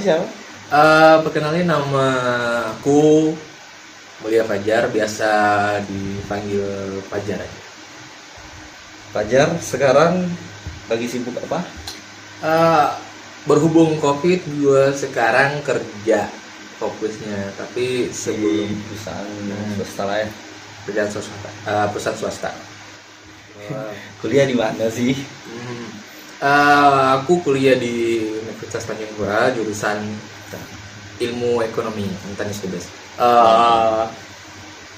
siapa? Perkenalin, nama aku Mulia Fajar, biasa dipanggil Fajar aja. Fajar sekarang lagi sibuk apa? Berhubung COVID, gue sekarang kerja fokusnya, tapi Di sebelum perusahaan swasta lah ya. perusahaan swasta. Kuliah di mana sih? Aku kuliah di Universitas Tanjung Pura, jurusan Ilmu Ekonomi, Antanis Debes.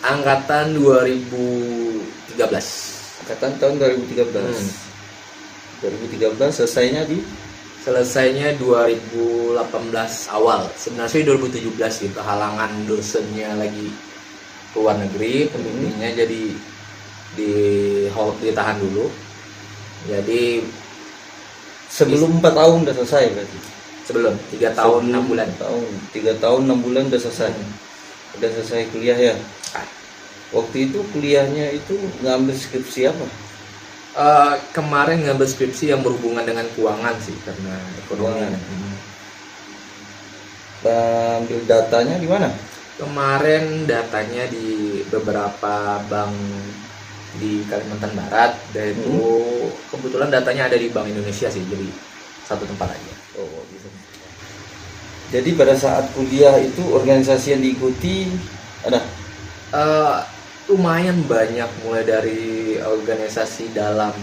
Angkatan 2013. Angkatan tahun 2013. 2013 selesainya di Selesainya 2018 awal. Sebenarnya sih 2017 gitu. Halangan dosennya lagi ke luar negeri, pembimbingnya jadi ditahan dulu. Jadi sebelum 4 tahun udah selesai berarti. sebelum 3 tahun 6 bulan. 3 tahun 6 bulan udah selesai. Udah selesai kuliah ya. Waktu itu kuliahnya itu ngambil skripsi apa? Kemarin ngambil skripsi yang berhubungan dengan keuangan sih, karena ekonomi. Ambil datanya di mana? Kemarin datanya di beberapa bank di Kalimantan Barat, dan itu kebetulan datanya ada di Bank Indonesia sih, jadi satu tempat aja. Oh, bisa. Jadi pada saat kuliah itu organisasi yang diikuti ada? Lumayan banyak, mulai dari organisasi dalam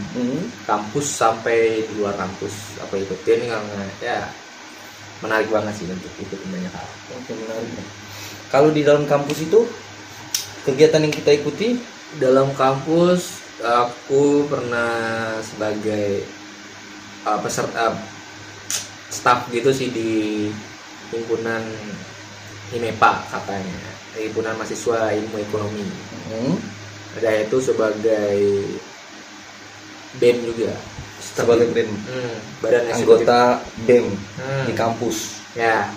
kampus sampai di luar kampus apa ikutin, karena ya menarik banget sih untuk ikut banyak hal. Oke, menarik. Kalau di dalam kampus itu kegiatan yang kita ikuti, dalam kampus aku pernah sebagai peserta staff gitu sih di himpunan HIMEPA, katanya himpunan mahasiswa ilmu ekonomi. Ada itu sebagai BEM juga, sebagai BEM, badan anggota BEM di kampus ya.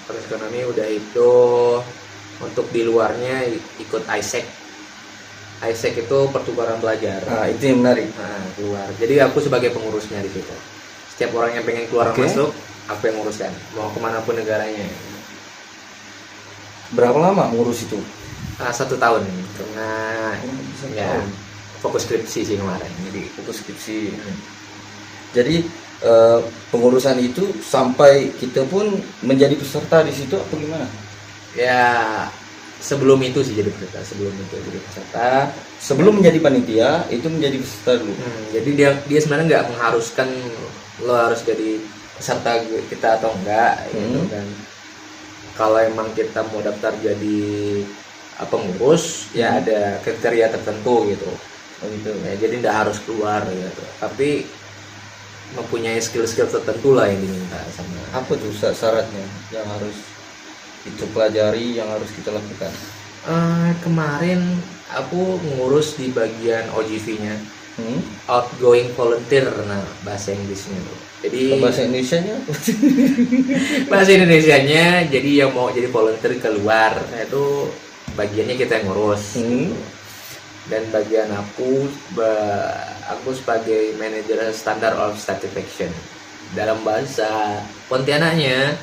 Terus ekonomi udah itu. Untuk di luarnya ikut ISEC. ISEC itu pertukaran belajar. Itu yang menarik. Keluar. Jadi aku sebagai pengurusnya di situ. Setiap orang yang pengen keluar masuk, aku yang nguruskan. Mau kemanapun negaranya. Berapa lama ngurus itu? 1 tahun. Karena ya fokus skripsi sih kemarin. Jadi fokus skripsi. Jadi pengurusan itu sampai kita pun menjadi peserta di situ apa gimana? Ya sebelum itu sih jadi peserta. Sebelum menjadi panitia itu menjadi peserta dulu. Jadi dia sebenarnya nggak mengharuskan lo harus jadi peserta kita atau enggak gitu kan. Kalau emang kita mau daftar jadi pengurus ya ada kriteria tertentu gitu. Ya, jadi nggak harus keluar gitu, tapi mempunyai skill-skill tertentu lah yang diminta sama. Apa tuh syaratnya yang harus kita pelajari, yang harus kita lakukan? Kemarin aku ngurus di bagian OGV-nya, outgoing volunteer, bahasa Inggrisnya tuh. Jadi bahasa Indonesianya bahasa Indonesianya jadi yang mau jadi volunteer keluar, itu bagiannya kita yang ngurus. Dan bagian aku sebagai manajer standard of satisfaction. Dalam bahasa Pontianaknya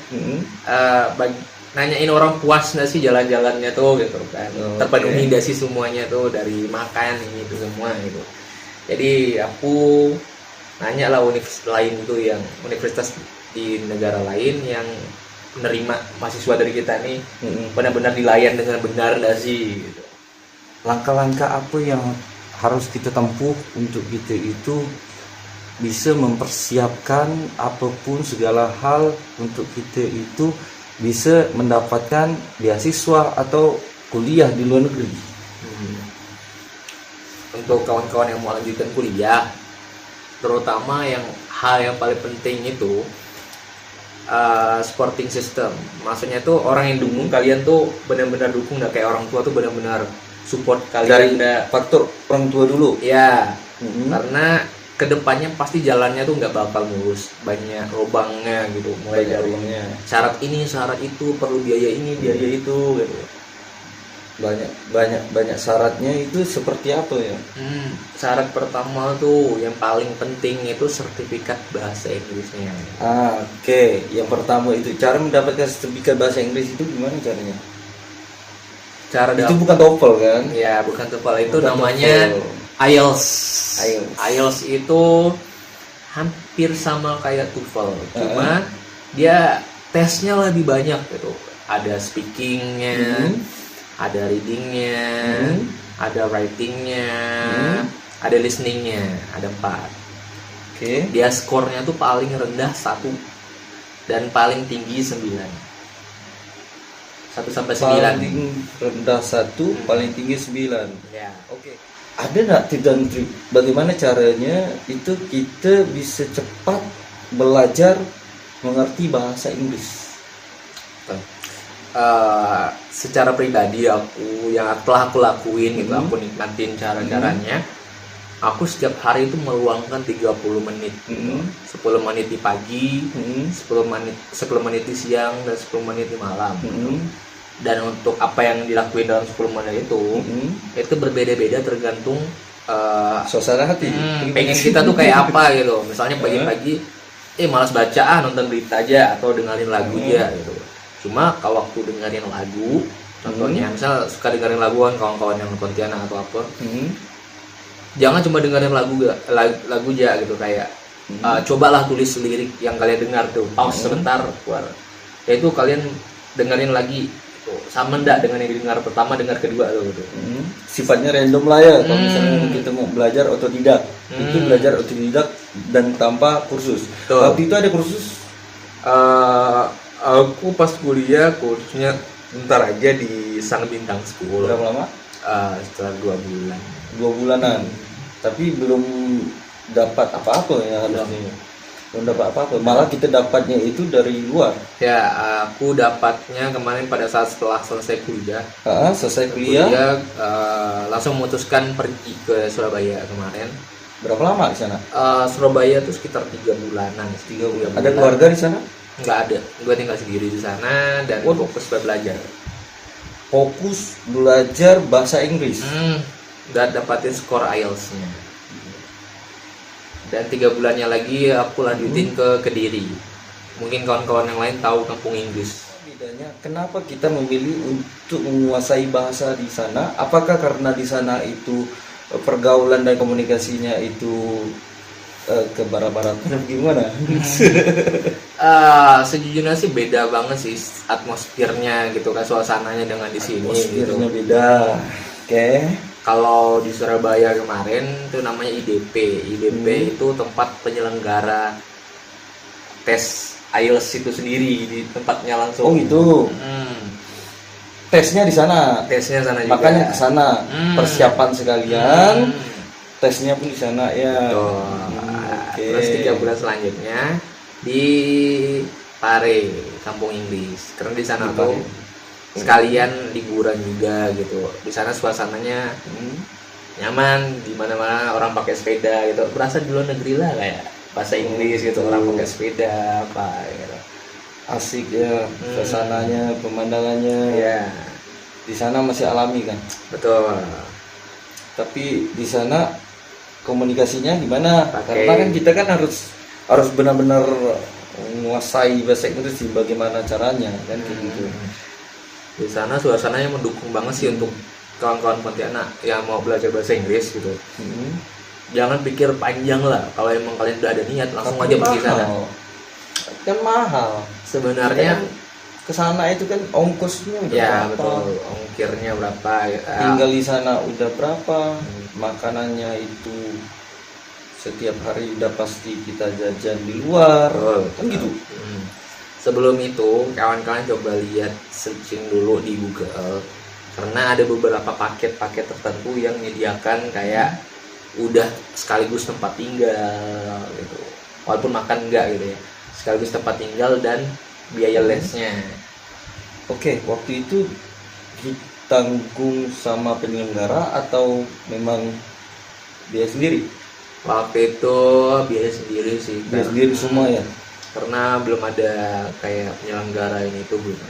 nanyain orang puas nggak sih jalan-jalannya tuh gitu kan, terpenuhi nggak sih semuanya tuh, dari makan ini itu semua gitu. Jadi aku nanya lah universitas di negara lain yang menerima mahasiswa dari kita nih benar-benar dilayan dengan benar nggak sih gitu. Langkah-langkah apa yang harus kita tempuh untuk kita itu bisa mempersiapkan apapun segala hal untuk kita itu bisa mendapatkan beasiswa atau kuliah di luar negeri? Untuk kawan-kawan yang mau lanjutkan kuliah, terutama hal yang paling penting itu supporting system. Maksudnya tuh orang yang dukung kalian tuh benar-benar dukung, nggak kayak orang tua tuh benar-benar support kalian. Dari faktor orang tua dulu ya. Karena kedepannya pasti jalannya tuh nggak bakal mulus, banyak lubangnya gitu, mulai dari syarat ini syarat itu, perlu biaya ini biaya itu gitu. banyak syaratnya itu seperti apa ya? Syarat pertama tuh yang paling penting itu sertifikat bahasa Inggrisnya. Oke. Yang pertama itu cara mendapatkan sertifikat bahasa Inggris itu gimana caranya? Itu bukan TOEFL kan? Ya, bukan TOEFL, itu Bukan namanya TOEFL. IELTS. IELTS. IELTS itu hampir sama kayak TOEFL, cuma dia tesnya lebih banyak gitu. Ada speakingnya, ada readingnya, ada writingnya, ada listeningnya, ada 4. Oke. Dia skornya tuh paling rendah 1 dan paling tinggi 9. 1 sampai 9. Paling rendah 1, paling tinggi 9. Ya. Oke. Ada nggak tips dan trik bagaimana caranya itu kita bisa cepat belajar mengerti bahasa Inggris? Secara pribadi aku yang telah aku lakuin gitu, aku nikmatin cara-caranya. Aku setiap hari itu meluangkan 30 menit, 10 menit di pagi, 10 menit di siang, dan 10 menit di malam. Dan untuk apa yang dilakuin dalam 10 menit itu berbeda-beda tergantung Suasana hati. pengen kita tuh kayak apa gitu. Misalnya pagi-pagi malas baca, nonton berita aja atau dengerin lagu aja gitu. Cuma kalau waktu dengerin lagu, contohnya misal suka dengerin lagu kan kawan-kawan yang Pontianak atau apa, jangan cuma dengerin lagu aja gitu, kayak cobalah tulis lirik yang kalian dengar tuh, pause sebentar, keluar. Yaitu kalian dengerin lagi gitu. Sama ndak dengan yang didengar pertama, dengar kedua tuh gitu. Sifatnya random lah ya. Kalau misalnya kita mau belajar otodidak, itu belajar otodidak dan tanpa kursus. Waktu itu ada kursus? Aku pas kuliah kursnya bentar aja di Sang Bintang School. Berapa lama? Setelah 2 bulan. 2 bulanan. Tapi belum dapat apa-apa ya harusnya. Belum dapat apa-apa. Malah kita dapatnya itu dari luar. Ya, aku dapatnya kemarin pada saat setelah selesai kuliah. Selesai kuliah. Langsung memutuskan pergi ke Surabaya kemarin. Berapa lama di sana? Surabaya tuh sekitar 3 bulanan. 3 bulan. Ada keluarga di sana? Nggak ada. Gue tinggal sendiri di sana dan fokus belajar. Fokus belajar bahasa Inggris. Dan dapatin skor IELTS-nya. Dan 3 bulannya lagi aku lanjutin ke Kediri. Mungkin kawan-kawan yang lain tahu Kampung Inggris. Bedanya, kenapa kita memilih untuk menguasai bahasa di sana? Apakah karena di sana itu pergaulan dan komunikasinya itu ke barat-baratan gimana? Sejujurnya sih beda banget sih atmosfernya gitu kan, suasananya dengan di sini. Atmosfernya gitu. Beda. Oke. Kalau di Surabaya kemarin itu namanya IDP. IDP itu tempat penyelenggara tes IELTS itu sendiri, di tempatnya langsung. Oh gitu. Tesnya di sana. Tesnya sana juga. Makanya ke sana. Persiapan sekalian. Tesnya pun di sana ya. Okay. Terus 3 bulan selanjutnya di Pare, Kampung Inggris. Karena di sana tuh sekalian liburan juga gitu. Di sana suasananya nyaman, di mana-mana orang pakai sepeda gitu. Berasa di luar negeri lah, kayak bahasa Inggris gitu, orang pakai sepeda apa gitu. Asik ya, suasananya, pemandangannya. Ya. Di sana masih alami kan? Betul. Tapi di sana komunikasinya gimana? Karena kan kita kan harus benar-benar menguasai bahasa Inggris sih, bagaimana caranya kan gitu. Di sana suasananya mendukung banget sih untuk kawan-kawan Pontianak yang mau belajar bahasa Inggris gitu. Jangan pikir panjang lah, kalau emang kalian udah ada niat langsung aja pergi sana. Kan mahal. Sebenarnya ke sana itu kan ongkosnya udah berapa? Betul, ongkirnya berapa? Tinggal di sana udah berapa? Makanannya itu setiap hari udah pasti kita jajan di luar. Kan gitu. Sebelum itu kawan-kawan coba lihat, searching dulu di Google, karena ada beberapa paket-paket tertentu yang menyediakan kayak udah sekaligus tempat tinggal gitu, walaupun makan enggak gitu ya, sekaligus tempat tinggal dan biaya lesnya. Oke, waktu itu ditanggung sama penyelenggara atau memang biaya sendiri? Waktu itu biaya sendiri sih. Biaya sendiri semua ya? Karena belum ada kayak penyelenggara ini tuh belum.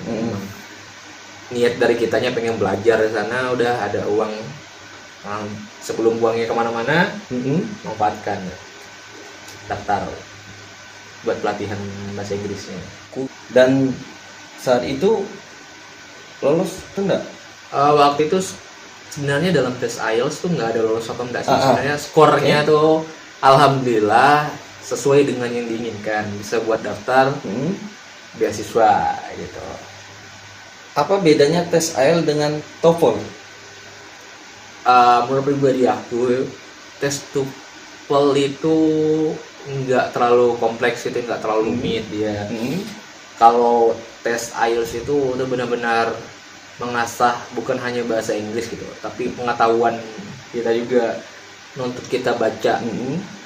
niat dari kitanya pengen belajar di sana, udah ada uang, sebelum buangnya kemana-mana manfaatkan daftar buat pelatihan bahasa Inggrisnya. Dan saat itu lolos tuh enggak? Waktu itu sebenarnya dalam tes IELTS tuh nggak ada lolos atau enggak sih. Sebenarnya skornya tuh alhamdulillah sesuai dengan yang diinginkan, bisa buat daftar beasiswa gitu. Apa bedanya tes IELTS dengan TOEFL? Menurut pribadi aku, tes TOEFL itu nggak terlalu kompleks, itu nggak terlalu rumit dia. Kalau tes IELTS itu udah benar-benar mengasah bukan hanya bahasa Inggris gitu, tapi pengetahuan kita juga, nuntut kita baca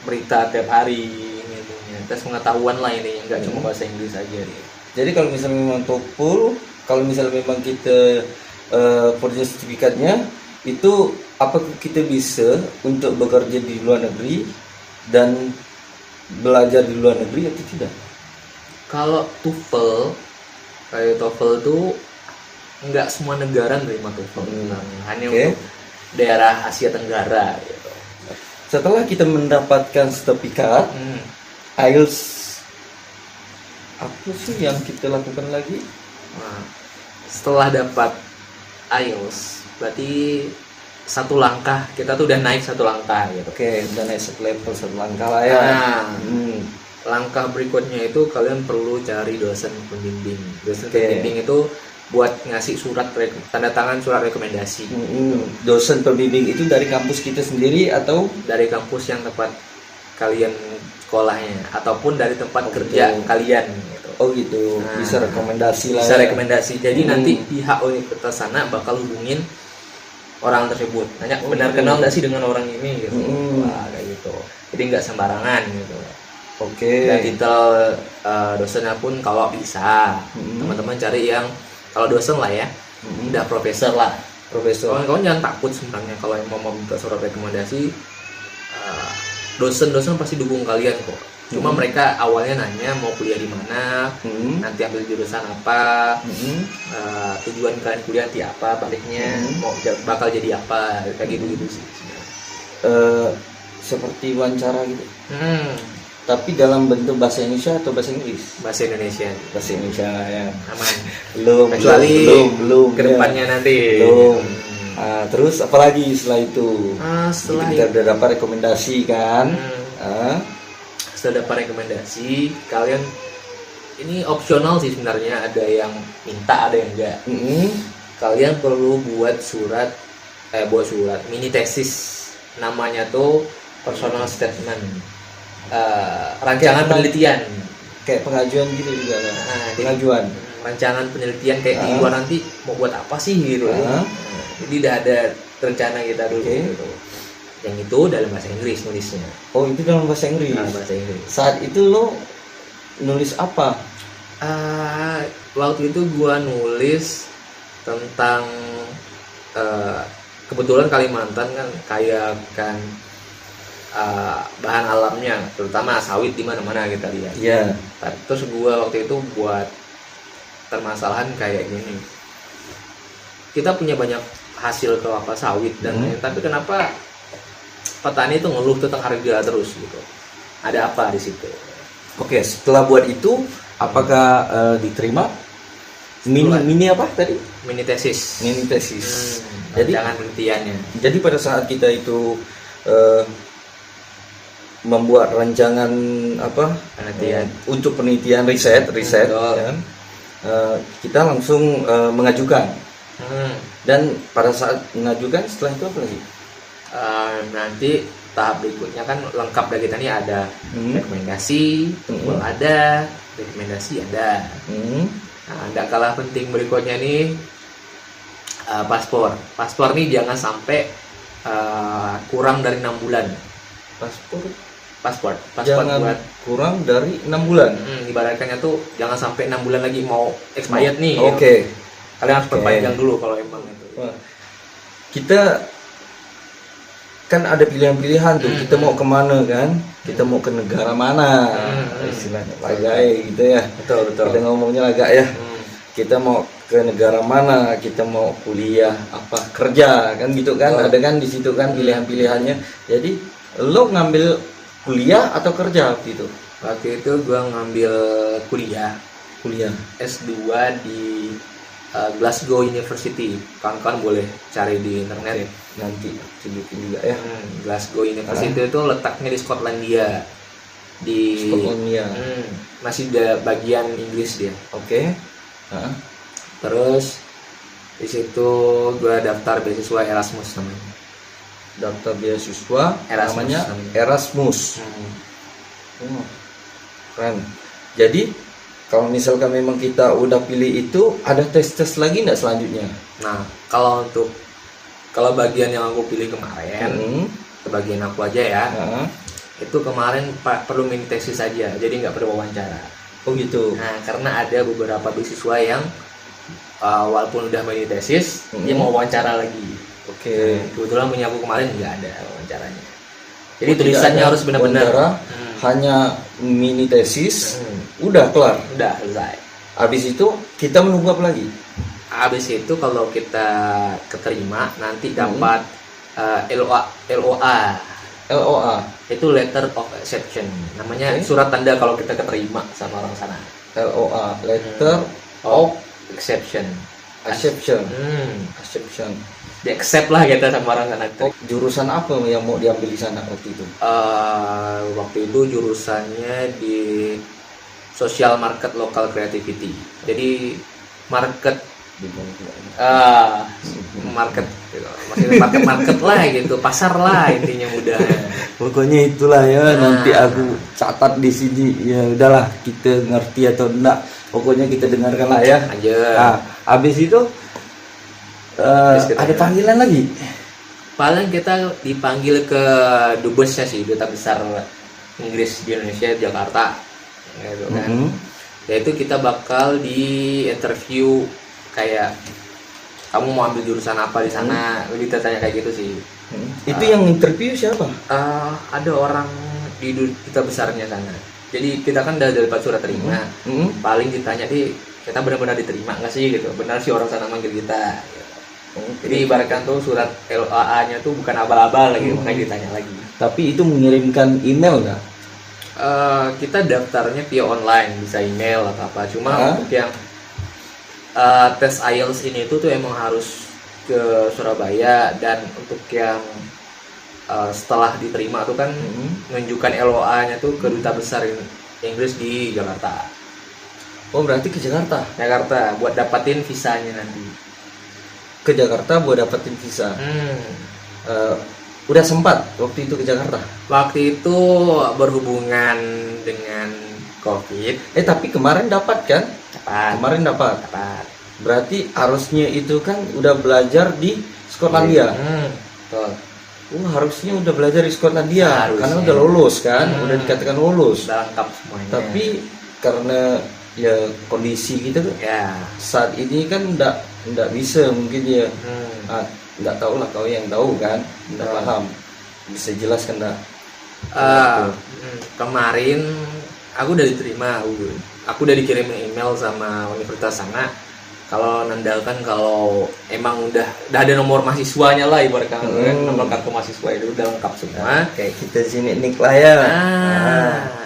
berita tiap hari gitu. Tes pengetahuan lah ini, nggak cuma bahasa Inggris aja nih. Jadi kalau misalnya memang TOEFL, kalau misalnya memang kita punya sertifikatnya, itu apa kita bisa untuk bekerja di luar negeri dan belajar di luar negeri atau tidak? Kalau TOEFL, kayak TOEFL tuh nggak semua negara nerima TOEFL, hanya untuk daerah Asia Tenggara gitu. Setelah kita mendapatkan sertifikat IELTS, apa sih yang kita lakukan lagi? Nah, setelah dapat IELTS, berarti satu langkah, kita tuh udah naik satu langkah gitu. Udah naik satu level, satu langkah lah ya. Langkah berikutnya itu kalian perlu cari dosen pembimbing. Dosen pembimbing itu buat ngasih surat tanda tangan surat rekomendasi. Dosen pembimbing itu dari kampus kita sendiri atau dari kampus yang tempat kalian sekolahnya, ataupun dari tempat kerja kalian gitu. Oh gitu. Bisa rekomendasi lah. Bisa rekomendasi. Jadi nanti pihak universitas sana bakal hubungin orang tersebut, nanya benar kenal nggak sih dengan orang ini gitu. Wah, kayak gitu. Jadi nggak sembarangan gitu. Dan detail dosennya pun kalau bisa teman-teman cari yang, kalau dosen lah ya, udah profesor lah. Kawan-kawan jangan takut sebenarnya kalau yang mau minta surat rekomendasi. Dosen-dosen pasti dukung kalian kok. Cuma mereka awalnya nanya mau kuliah di mana, nanti ambil jurusan apa, tujuan kalian kuliah nanti apa, baliknya mau bakal jadi apa, kayak gitu sih. Seperti wawancara gitu. Tapi dalam bentuk bahasa Indonesia atau bahasa Inggris? Bahasa Indonesia. Bahasa Indonesia ya. Aman. belum. Kedepannya nanti. Belum. Terus apalagi setelah itu? Setelah kita udah dapat rekomendasi kan? Setelah dapat rekomendasi, kalian ini opsional sih sebenarnya, ada yang minta, ada yang enggak. Kalian perlu buat surat mini tesis, namanya tuh personal statement. Rancangan penelitian kayak pengajuan gitu juga kan? Pengajuan rancangan penelitian kayak di luar nanti mau buat apa sih gitu. Jadi udah ada rencana kita dulu gitu. Yang itu dalam bahasa Inggris nulisnya. Oh, itu dalam bahasa Inggris. Bahasa Inggris. Saat itu lo nulis apa? Waktu itu gua nulis tentang kebetulan Kalimantan kan kaya kan bahan alamnya, terutama sawit di mana-mana kita lihat. Iya. Terus gua waktu itu buat permasalahan kayak gini. Kita punya banyak hasil kelapa sawit dan tapi kenapa petani itu ngeluh tentang harga terus gitu? Ada apa di situ? Oke, setelah buat itu apakah diterima? Mini apa tadi? Mini tesis. Jadi jangan penelitiannya. Jadi pada saat kita itu membuat rancangan penelitian untuk penelitian riset kan, kita langsung mengajukan. Dan pada saat mengajukan, setelah itu apa lagi? Nanti tahap berikutnya kan lengkap dari kita nih, ada rekomendasi, ada rekomendasi ada. Nah, tidak kalah penting berikutnya nih paspor nih jangan sampai kurang dari 6 bulan. Paspor jangan buat kurang dari 6 bulan. Ibaratkannya tuh jangan sampai 6 bulan lagi mau expired nih. Kalian harus perpanjang dulu kalau emang itu. Kita kan ada pilihan-pilihan tuh, kita mau kemana kan? Kita mau ke negara mana? Istilahnya lagak gitu ya. Betul. Kita ngomongnya lagak ya. Kita mau ke negara mana, kita mau kuliah apa kerja kan gitu kan. Ada kan di situ kan pilihan-pilihannya. Jadi lo ngambil kuliah atau kerja gitu? Waktu itu gue ngambil kuliah S2 di Glasgow University. Kawan-kawan boleh cari di internet Nanti tunjukin juga ya. Glasgow University itu letaknya di Skotlandia. Di Skotlandia. Masih di bagian Inggris dia. Oke. Terus di situ gue daftar beasiswa Erasmus namanya. Daftar beasiswa Erasmus namanya namanya. Erasmus. Keren. Jadi kalau misalkan memang kita udah pilih itu, ada tes-tes lagi nggak selanjutnya? Nah, kalau bagian yang aku pilih kemarin, ke bagian aku aja ya, itu kemarin perlu mini tesis saja, jadi nggak perlu wawancara. Oh gitu. Nah, karena ada beberapa beasiswa yang walaupun udah mini tesis, dia mau wawancara lagi. Oke. Kebetulan punya aku kemarin nggak ada wawancaranya. Jadi tulisannya harus benar-benar. Hanya mini tesis, udah kelar. Udah selesai. Habis itu kita menunggu apa lagi? Habis itu kalau kita keterima nanti dapat LOA. Itu letter of acceptance. Namanya surat tanda kalau kita keterima sama orang sana. LOA, letter of acceptance. Acceptance. Di accept lah kita sama orang sana. Jurusan apa yang mau diambil di sana waktu itu? Waktu itu jurusannya di social market local creativity. Jadi market market lah gitu, pasar lah intinya mudah. Pokoknya itulah ya. Nanti aku catat di sini. Ya udahlah, kita ngerti atau enggak, pokoknya kita dengarkan lah ya. Habis itu ada panggilan lagi. Paling kita dipanggil ke dubesnya sih, duta besar Inggris di Indonesia, Jakarta gitu kan. Yaitu kita bakal di interview kayak kamu mau ambil jurusan apa di sana, lebih tanya kayak gitu sih. Itu yang interview siapa? Ada orang di duta besarnya sana. Jadi kita kan udah dapat surat terima. Paling ditanya kita benar-benar diterima nggak sih gitu, benar sih orang sana manggil kita. Jadi ibaratkan tuh surat LOA-nya tuh bukan abal-abal lagi, makanya ditanya lagi. Tapi itu mengirimkan email nggak? Kita daftarnya via online, bisa email atau apa. Cuma untuk yang tes IELTS ini tuh emang harus ke Surabaya, dan untuk yang setelah diterima tuh kan menunjukkan LOA-nya tuh ke duta besar Inggris di Jakarta. Oh berarti ke Jakarta? Jakarta buat dapatin visanya nanti. Ke Jakarta buat dapetin visa. Udah sempat waktu itu ke Jakarta? Waktu itu berhubungan dengan COVID. Tapi kemarin dapat kan? Dapat. Kemarin dapat. Berarti harusnya itu kan udah belajar di Skotlandia. Harusnya udah belajar di Skotlandia karena udah lolos kan, udah dikatakan lolos. Udah lengkap semuanya. Tapi karena ya kondisi gitu tuh saat ini kan nggak bisa mungkin ya. Nggak tahu lah, kau yang tahu kan, nggak paham, bisa jelaskan nggak? Kemarin aku udah diterima, aku udah dikirimin email sama universitas sana kalau nandalkan kalau emang udah ada nomor mahasiswanya lah, ibaratkan nomor kartu mahasiswa itu udah lengkap semua. Kayak kita sini nik lah ya.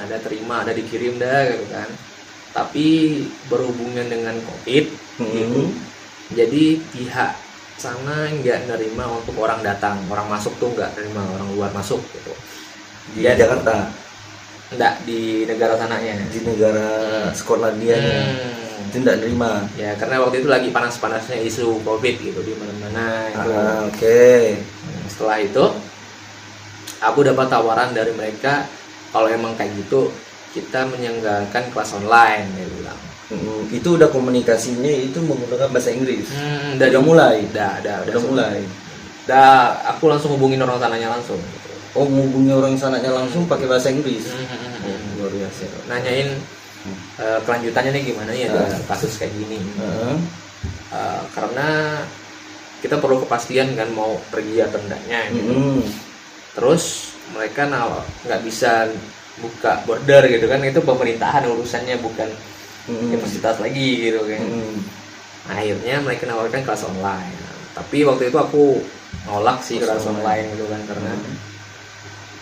Ada terima, ada dikirim dah gitu kan. Tapi berhubungan dengan COVID gitu, jadi pihak sana nggak nerima untuk orang datang, orang masuk tuh nggak nerima orang luar masuk gitu. Di Jakarta? Enggak, di negara sananya. Di negara Skotlandianya itu nggak nerima. Ya karena waktu itu lagi panas-panasnya isu COVID gitu di mana-mana itu. Setelah itu aku dapat tawaran dari mereka kalau emang kayak gitu kita menyelenggarakan kelas online, dia bilang. Itu udah komunikasinya itu menggunakan bahasa Inggris. Udah mulai. Aku langsung hubungin orang sananya langsung. Gitu. Oh, menghubungi orang sananya langsung pakai bahasa Inggris. Luar biasa. Nanyain kelanjutannya nih gimana ya kasus kayak gini. Karena kita perlu kepastian kan mau pergi atau enggaknya gitu. Terus mereka nggak bisa buka border gitu kan, itu pemerintahan urusannya, bukan universitas lagi gitu kan. Akhirnya mereka nawarkan kelas online, tapi waktu itu aku nolak sih kelas online gitu kan, karena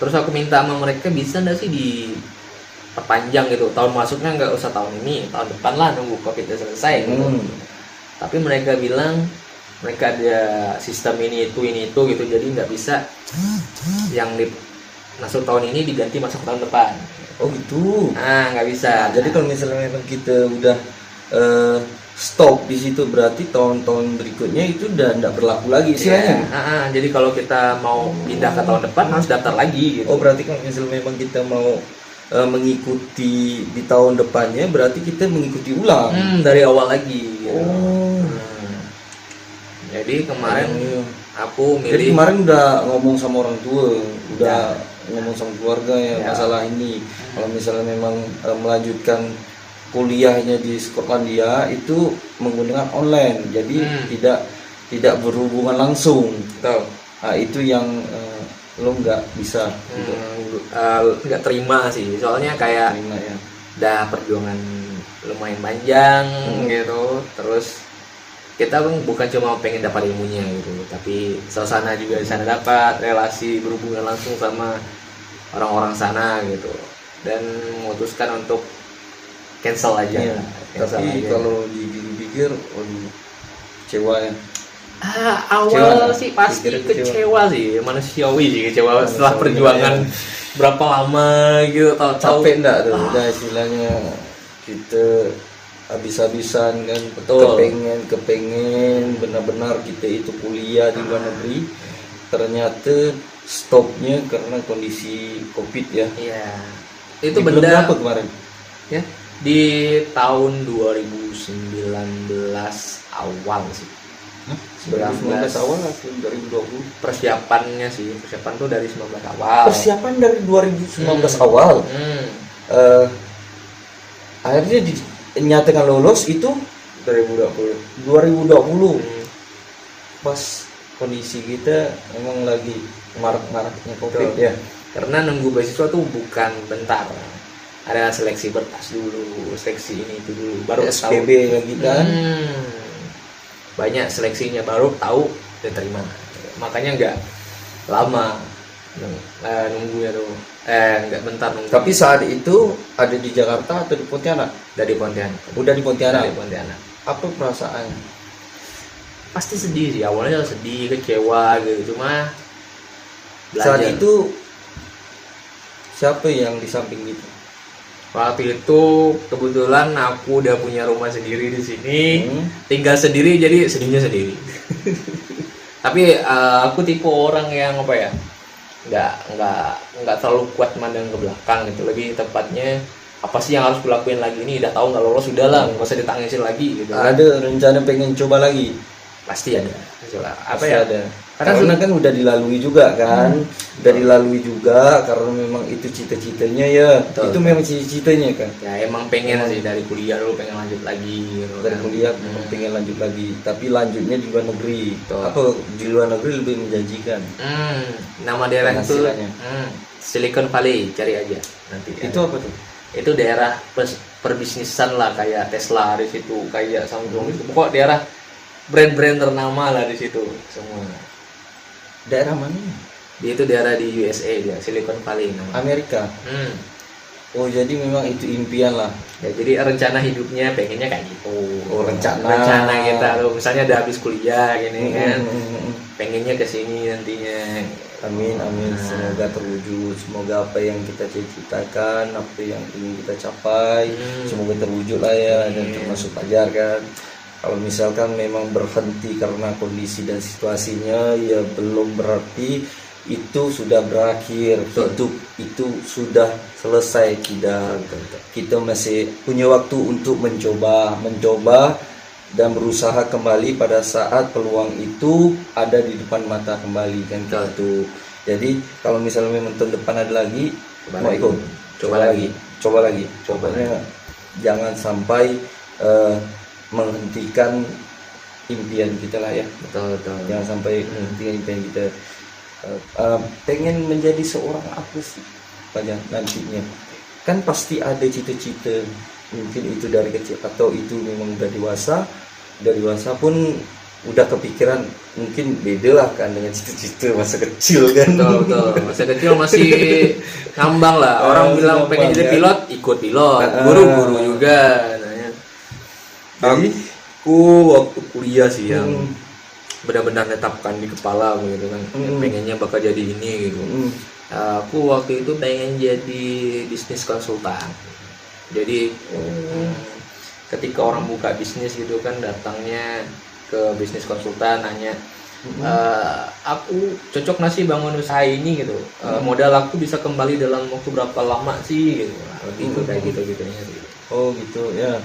terus aku minta sama mereka bisa nggak sih diperpanjang gitu, tahun masuknya nggak usah tahun ini, tahun depan lah nunggu covid udah selesai gitu. Tapi mereka bilang mereka ada sistem ini itu gitu, jadi nggak bisa yang masuk tahun ini diganti masuk tahun depan. Oh gitu. Nah nggak bisa. Nah, jadi kalau misalnya memang kita udah stop di situ, berarti tahun-tahun berikutnya itu udah nggak berlaku lagi istilahnya. Jadi kalau kita mau pindah ke tahun depan harus daftar lagi gitu. Oh berarti kalau misalnya memang kita mau mengikuti di tahun depannya, berarti kita mengikuti ulang dari awal lagi gitu. Oh. Jadi kemarin aku milih. Jadi kemarin udah ngomong sama orang tua, udah ngomong sama keluarga ya masalah ini. Kalau misalnya memang melanjutkan kuliahnya di Skotlandia itu menggunakan online, jadi tidak berhubungan langsung. Betul. Nah, itu yang lo nggak bisa, nggak terima sih, soalnya kayak terima, ya. Udah perjuangan lumayan panjang gitu, terus kita bukan cuma pengen dapat ilmunya gitu, tapi suasana juga di sana dapat, relasi berhubungan langsung sama orang-orang sana gitu, dan memutuskan untuk cancel aja. Iya. Tapi kalau dipikir, kecewa ya. Awal sih pasti kecewa sih, manusiawi sih kecewa setelah perjuangan berapa lama gitu. Capek enggak tuh, udah istilahnya kita habis-habisan kan, kepengen benar-benar kita itu kuliah di luar negeri, ternyata stopnya karena kondisi COVID ya. Iya. Itu benda berapa kemarin? Ya, di tahun 2019 awal sih. 19 awal atau 2020? Persiapan tuh dari 19 awal. Persiapan dari 2019 awal. Akhirnya dinyatakan lolos itu 2020. Pas kondisi kita memang lagi marak-maraknya COVID ya. Karena nunggu beasiswa tuh bukan bentar. Ada seleksi berkas dulu, seleksi ini itu dulu, baru SPB lagi kan. Banyak seleksinya, baru tahu diterima. Makanya nggak lama nunggunya tuh, nggak bentar nunggu. Tapi saat itu ada di Jakarta atau di Pontianak? Dari Pontianak. Udah di Pontianak. Dari Pontianak. Apa perasaan? Pasti sedih sih, awalnya sedih, kecewa gitu, cuma belajar. Saat itu siapa yang di samping itu? Waktu itu kebetulan aku udah punya rumah sendiri di sini, tinggal sendiri, jadi sedihnya sendiri. Tapi aku tipe orang yang apa ya, nggak terlalu kuat mandang ke belakang gitu. Lebih tepatnya apa sih yang harus kulakuin lagi, ini udah tahu nggak lolos, sudah lah, nggak usah ditangisin lagi gitu. Ada rencana pengen coba lagi? Pasti ada. Pasti ada. Karena kan udah dilalui juga kan, karena memang itu cita-citanya ya. Betul, itu memang cita-citanya kan. Ya emang pengen sih dari kuliah dulu pengen lanjut lagi gitu. Dari kuliah pengen lanjut lagi, tapi lanjutnya di luar negeri. Apa di luar negeri lebih menjanjikan? Nama daerah itu Silicon Valley, cari aja nanti. Itu apa tuh? Itu daerah perbisnisan lah, kayak Tesla di situ, kayak Samsung itu. Pokok daerah brand-brand ternama lah di situ semua. Daerah mana? Dia itu daerah di USA, dia Silicon Valley namanya. Amerika. Oh jadi memang itu impian lah. Ya jadi rencana hidupnya pengennya kayak gitu. Oh rencana kita tuh misalnya udah habis kuliah gini kan, pengennya ke sini nantinya. Amin. Semoga terwujud. Semoga apa yang kita cita-citakan, apa yang ingin kita capai, semoga terwujud lah ya. Dan termasuk Fajar kan. Kalau misalkan memang berhenti karena kondisi dan situasinya, ya belum berarti itu sudah berakhir. Hidup itu sudah selesai. Tidak, kita masih punya waktu untuk mencoba dan berusaha kembali pada saat peluang itu ada di depan mata kembali kan gitu. Jadi kalau misalnya memang tahun depan ada lagi, mau ikut, coba lagi. Cobanya jangan sampai menghentikan impian kita lah ya. Betul. Jangan sampai menghentikan impian kita. Pengen menjadi seorang apa sih banyak nantinya? Kan pasti ada cita-cita, mungkin itu dari kecil atau itu memang udah dewasa. dewasa pun udah kepikiran mungkin beda lah kan dengan cita-cita masa kecil kan. Betul. Masa kecil masih ngambang lah. Orang bilang pengen jadi pilot, ikut pilot. Guru-guru juga. Jadi Aku waktu kuliah sih yang benar-benar netapkan di kepala gitu kan. Pengennya bakal jadi ini gitu. Aku waktu itu pengen jadi bisnis konsultan. Jadi ketika orang buka bisnis gitu kan, datangnya ke bisnis konsultan nanya, aku cocok nggak sih bangun usaha ini gitu, modal aku bisa kembali dalam waktu berapa lama sih gitu, lebih ke kayak gitu gitunya sih. Oh gitu ya.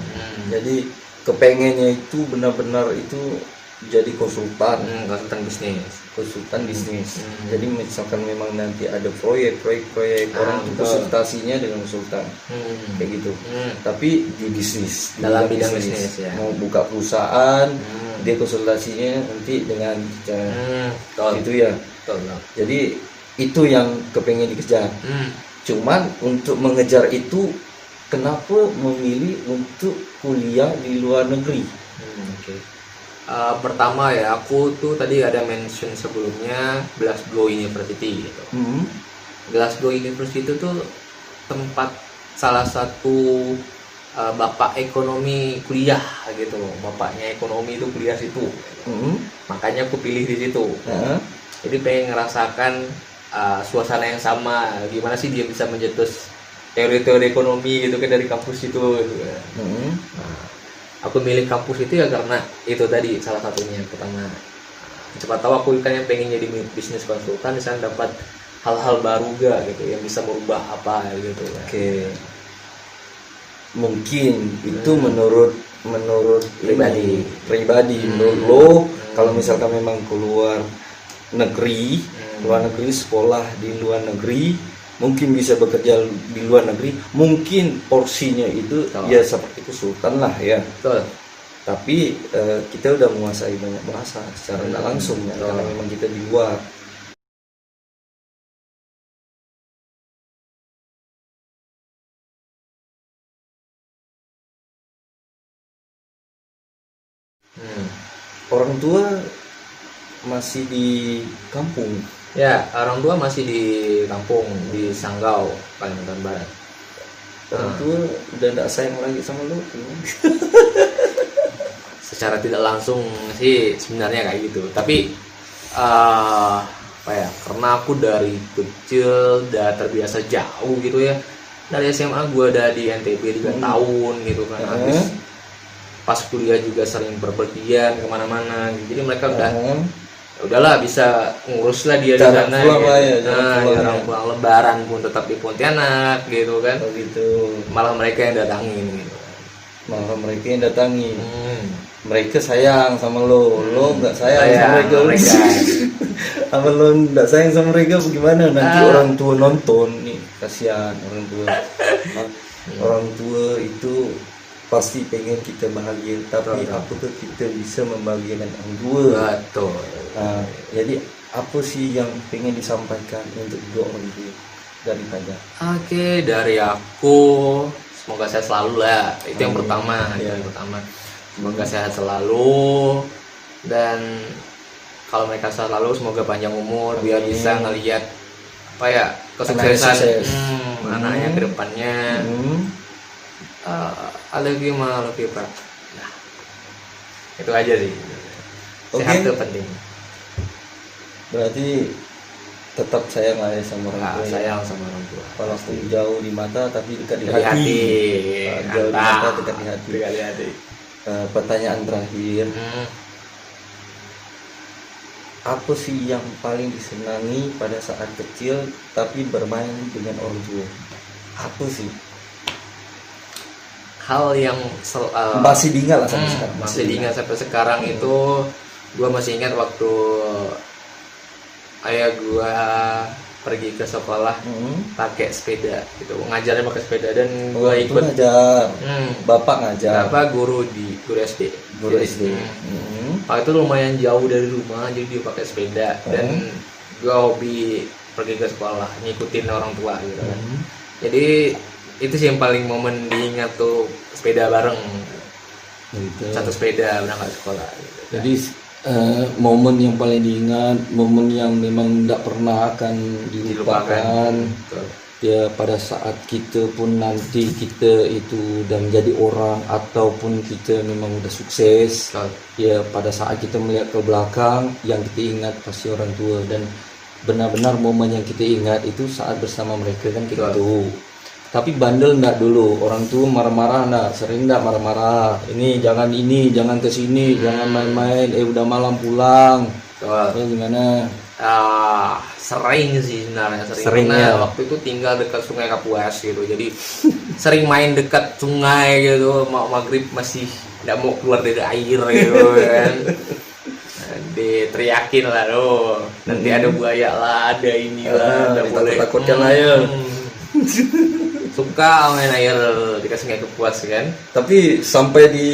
Jadi kepengennya itu benar-benar itu jadi konsultan bisnis. Jadi misalkan memang nanti ada proyek orang itu konsultasinya dengan konsultan kayak gitu. Tapi di bisnis, dalam bidang bisnis ya. Mau buka perusahaan, dia konsultasinya nanti dengan itu ya. Jadi itu yang kepengen dikejar. Cuman untuk mengejar itu, kenapa memilih untuk kuliah di luar negeri? Pertama ya, aku tuh tadi ada mention sebelumnya Glasgow University gitu. Glasgow University itu tuh tempat salah satu bapak ekonomi kuliah gitu. Bapaknya ekonomi itu kuliah situ. Makanya aku pilih di situ. Jadi pengen ngerasakan suasana yang sama. Gimana sih dia bisa mencetus teori-teori ekonomi gitu kan dari kampus itu gitu. Aku milih kampus itu ya karena itu tadi salah satunya. Pertama, cepat tahu aku kan yang pengen jadi bisnis konsultan, di sana dapat hal-hal baru gak gitu yang bisa merubah apa gitu. Mungkin itu menurut pribadi menurut lo, kalau misalkan memang keluar negeri sekolah di luar negeri, mungkin bisa bekerja di luar negeri, mungkin porsinya itu ya seperti konsultan lah ya. Betul. Tapi kita udah menguasai banyak bahasa secara tidak langsung ya, karena memang kita di luar. Orang tua masih di kampung. Ya, orang tua masih di kampung, di Sanggau, Kalimantan Barat. Orang tua udah tidak sayang lagi sama lo? Secara tidak langsung sih sebenarnya kayak gitu. Tapi karena aku dari kecil udah terbiasa jauh gitu ya. Dari SMA gue udah di NTB 3 tahun gitu kan. Habis pas kuliah juga sering berpergian kemana-mana. Jadi mereka udahlah bisa ngurus lah dia di sana gitu. Jarang pulang lebaran pun tetap di Pontianak gitu kan. Malah mereka yang datangin gitu. Mereka sayang sama lo nggak sayang sama mereka. Apa lo nggak sayang sama mereka bagaimana? Nanti orang tua nonton nih, kasihan orang tua. Orang tua itu pasti pengen kita bahagia, tapi apakah kita bisa membahagiakan orang tua? Betul. Jadi apa sih yang pengen disampaikan untuk dua orang tua dari Fajar? Dari aku, semoga sehat selalu lah. Itu yang pertama. Semoga sehat selalu, dan kalau mereka sehat selalu semoga panjang umur. Biar bisa ngelihat kesuksesan anaknya ke depannya. I love you ma, love you pak. Nah, itu aja sih. Sehat itu penting. Berarti tetap sayang lah ya sama orang tua. Sayang sama orang tua. Walaupun jauh di mata tapi dekat di hati. Jauh di mata dekat di hati. Pertanyaan terakhir. Apa sih yang paling disenangi pada saat kecil tapi bermain dengan orang tua? Apa sih? Hal yang masih diingat lah sampai sekarang. Masih diingat sampai sekarang itu, gue masih ingat waktu ayah gue pergi ke sekolah pakai sepeda gitu, ngajarnya pakai sepeda, dan gue ikut ngajar. Bapak ngajar. Bapak guru SD. Pak itu lumayan jauh dari rumah, jadi dia pakai sepeda, dan gue hobi pergi ke sekolah ngikutin orang tua gitu kan. Jadi itu sih yang paling momen diingat tuh, sepeda bareng. Gitu. satu sepeda berangkat sekolah gitu. Jadi momen yang paling diingat, momen yang memang tidak pernah akan dilupakan. Betul. Ya pada saat kita pun nanti kita itu udah menjadi orang ataupun kita memang udah sukses. Betul. Ya pada saat kita melihat ke belakang, yang kita ingat pasti orang tua, dan benar-benar momen yang kita ingat itu saat bersama mereka kan kita tahu. Tapi bandel enggak dulu, orang tua marah-marah enggak, sering enggak marah-marah. Ini, jangan ke sini, jangan main-main, udah malam pulang. Betul. Terus gimana? Sering sih sebenarnya, Seringnya. karena waktu itu tinggal dekat Sungai Kapuas gitu, jadi sering main dekat sungai gitu, mau maghrib masih tidak mau keluar dari air gitu kan. Diteriakin lah, nanti ada buaya lah, ada inilah, nggak boleh. Takutkan lah ya. Suka main air dekat Sungai Kapuas kan. Tapi sampai di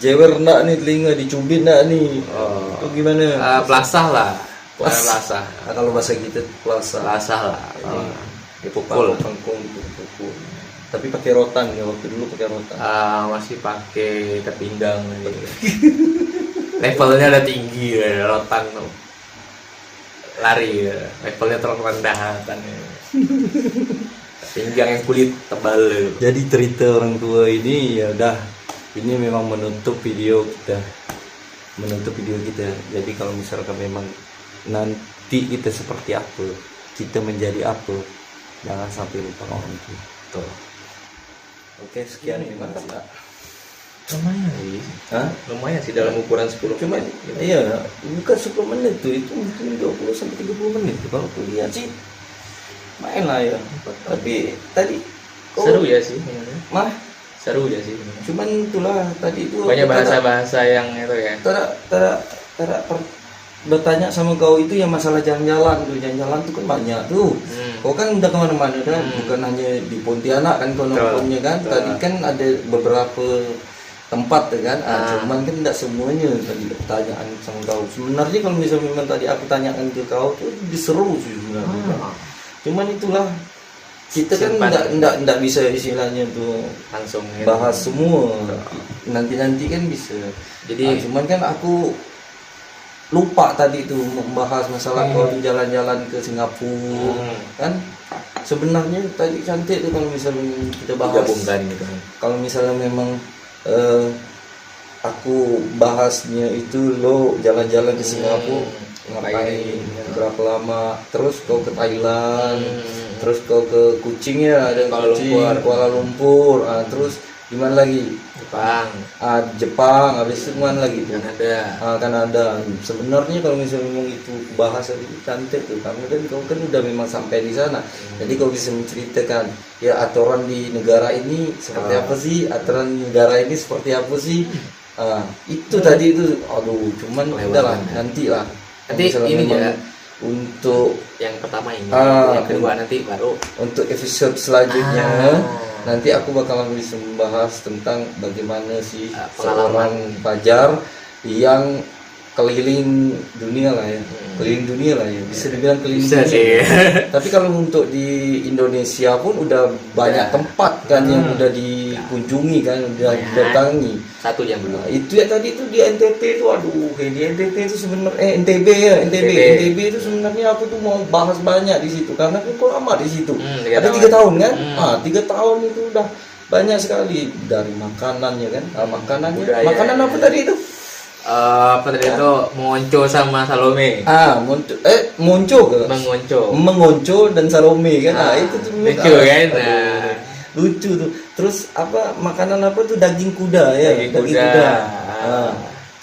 jewer enggak nih telinga, dicubit enggak nih? Itu gimana? Pelasah lah. Pelasah. Nah, kalau bahasa kita pelasah. Pelasah lah. Dipukul. Pangkung dipukul. Tapi pakai rotan ya, waktu dulu pakai rotan. Masih pakai ikat pinggang gitu. Levelnya udah tinggi ya, rotan lari ya. Levelnya terlalu rendah kan. Pinggang yang kulit tebal. Jadi cerita orang tua ini ya udah, ini memang menutup video kita. Jadi kalau misalkan memang nanti kita seperti apa, kita menjadi apa, jangan sampai lupa orang tua. Tuh. Oke, sekian terima kasih. Lumayan sih. Lumayan sih dalam ukuran 10 Cuma menit. iya, bukan 10 menit tuh, itu mungkin 20 sampai 30 menit tuh. Kalau kuliah sih main lah ya. Tapi tadi Seru ya sih. Seru ya sih. Cuman itulah tadi itu Banyak bahasa-bahasa yang itu ya. bertanya sama kau itu yang masalah jalan-jalan tuh kan banyak tuh. Kau kan udah kemana-mana kan, bukan hanya di Pontianak kan kau nongkrongnya kan. Tadi kan ada beberapa tempat kan, cuman kan tidak semuanya tadi pertanyaan sama kau. Sebenarnya kalau misalnya memang tadi aku tanyakan ke kau tuh diseru sih sebenarnya. Cuman itulah, kita kan enggak bisa istilahnya tuh Langsung bahas semua. Nanti kan bisa. Jadi cuman kan aku lupa tadi itu membahas masalah kau jalan-jalan ke Singapura kan. Sebenarnya tadi cantik tuh kalau misalnya kita bahas. Gabungkan gitu. Kalau misalnya memang aku bahasnya itu lo jalan-jalan ke Singapura ngapain, berapa lama, terus kau ke Thailand, terus kau ke Kuching ya, ada Kuala Lumpur, terus gimana lagi? Jepang, habis itu mana lagi? Kanada. Sebenarnya kalau misalnya memang itu bahasa itu cantik tuh, karena kan kau kan udah memang sampai di sana, jadi kau bisa menceritakan ya aturan di negara ini seperti apa sih, aturan negara ini seperti apa sih. Itu tadi itu, aduh, cuman udahlah, nanti ini ya untuk yang pertama ini, yang kedua nanti baru untuk episode selanjutnya. Nanti aku bakalan bisa membahas tentang bagaimana sih seorang Fajar yang keliling dunia lah ya, bisa dibilang keliling dunia. Tapi kalau untuk di Indonesia pun udah banyak tempat kan yang udah dikunjungi kan, udah datangi. Satu yang belum. Itu ya tadi itu di NTT itu, aduh, di NTT itu sebenarnya NTB itu sebenarnya aku tuh mau bahas banyak di situ karena aku lama di situ. Ada 3 tahun kan? 3 tahun itu udah banyak sekali dari makanannya kan. Makanan apa tadi itu? Itu Monco sama Salome. Mengonco dan Salome kan. Itu tuh lucu kan. Lucu tuh. Terus apa makanan apa tuh, daging kuda ya, daging kuda.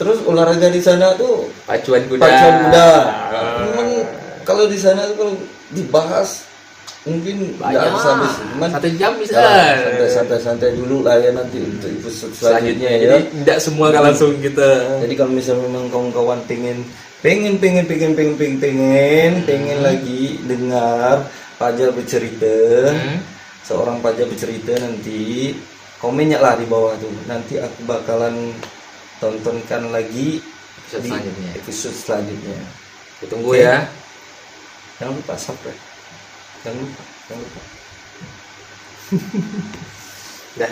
Terus olahraga di sana tuh pacuan kuda. Cuman kalau di sana tuh kalau dibahas mungkin nggak habis, cuman 1 jam bisa. Santai dulu lah ya nanti untuk episode selanjutnya ya. Jadi tidak semua kan langsung kita. Jadi kalau misalnya memang kawan-kawan pengen lagi dengar Fajar bercerita, seorang Fajar bercerita, nanti komennya lah di bawah tuh. Nanti aku bakalan tontonkan lagi episode selanjutnya. Ditunggu ya. Jangan lupa subscribe. Jangan lupa. Dah.